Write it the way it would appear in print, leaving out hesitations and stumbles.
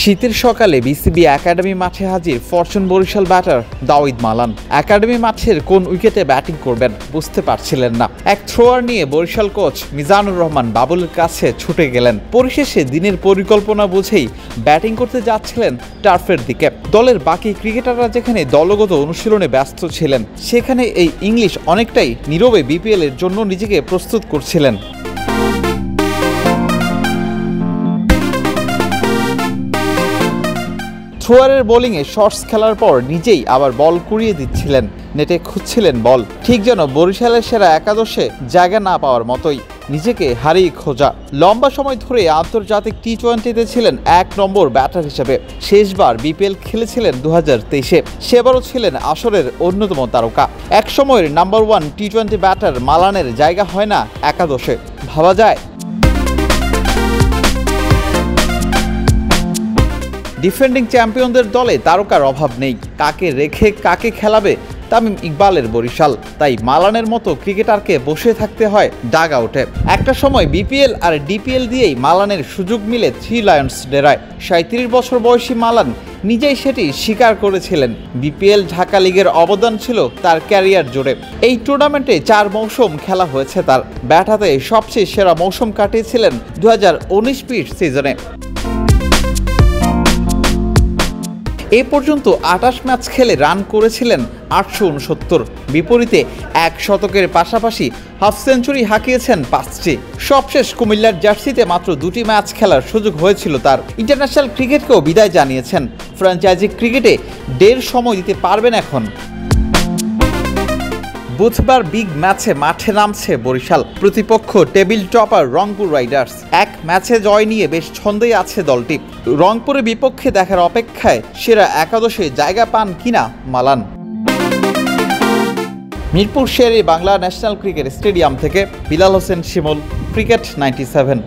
শীতের সকালে BCB academy মাঠে হাজির Fortune Barishal batter Dawid Malan. Academy মাঠের কোন উইকেটে ব্যাটিং করবেন বুঝতে পারছিলেন না। এক থ্রোয়ার নিয়ে বরিশাল কোচ মিজানুর রহমান বাবুলের কাছে ছুটে গেলেন। পরিশেষে দিনের পরিকল্পনা বুঝেই ব্যাটিং করতে যাচ্ছিলেন টার্ফের দিকে। দলের বাকি ক্রিকেটাররা যেখানে দলগত অনুশীলনে ব্যস্ত ছিলেন, সেখানে এই ইংলিশ অনেকটাই নীরবে বিপিএল এর জন্য নিজেকে প্রস্তুত করছিলেন। থ্রোয়ারের বোলিংয়ে শর্টস খেলার পর নিজেই আবার বল কুড়িয়ে দিচ্ছিলেন, নেটে খুঁজছিলেন বল, ঠিক যেন বরিশালের সেরা একাদশে জায়গা না পাওয়ার মতোই নিজেকে হারিয়ে খোঁজা। লম্বা সময় ধরে আন্তর্জাতিক টি-20তে ছিলেন 1 নম্বর ব্যাটার হিসেবে। শেষবার বিপিএল খেলেছিলেন 2023-এ। সেবারও ছিলেন আসরের অন্যতম তারকা। এক সময়ের নাম্বার 1 টি-20 ব্যাটার মালানের জায়গা হয় না একাদশে, ভাবা যায়? ডিফেন্ডিং চ্যাম্পিয়নদের দলে তারকার অভাব নেই। কাকে রেখে কাকে খেলাবে তামিম ইকবালের বরিশাল। তাই মালানের মতো ক্রিকেটারকে বসে থাকতে হয় ডাগ আউটে। একটা সময় বিপিএল আর ডিপিএল দিয়েই মালানের সুযোগ মিলে 3 লায়ন্স ডেরায়। 37 বছর বয়সী মালান নিজেই সেটি স্বীকার করেছিলেন। বিপিএল ঢাকা লিগের অবদান ছিল তার ক্যারিয়ার জুড়ে। এই টুর্নামেন্টে 4 মৌসুম খেলা হয়েছে তার। ব্যাট হাতে সবচেয়ে সেরা মৌসুম কাটিয়েছিলেন 2019-20 সিজনে। এ পর্যন্ত 28 ম্যাচ খেলে রান করেছিলেন 869। বিপরীতে 1 শতকের পাশাপাশি হাফ সেঞ্চুরি হাঁকিয়েছেন 5টি। সবশেষ কুমিল্লার জার্সিতে মাত্র 2টি ম্যাচ খেলার সুযোগ হয়েছিল তার। ইন্টারন্যাশনাল ক্রিকেটকেও বিদায় জানিয়েছেন। ফ্র্যাঞ্চাইজি ক্রিকেটে সময় দিতে পারবেন এখন। বুধবার বিগ ম্যাচে মাঠে নামছে বরিশাল। প্রতিপক্ষ টেবিল টপার রংপুর রাইডার্স। এক ম্যাচে জয় নিয়ে বেশ ছন্দেই আছে দলটি। রংপুরের বিপক্ষে দেখার অপেক্ষায় সেরা একাদশে জায়গা পান কিনা Malan. Mirpur Sher-e-Bangla national cricket stadium থেকে বিলাল হোসেন শিমুল, ক্রিকেট 97।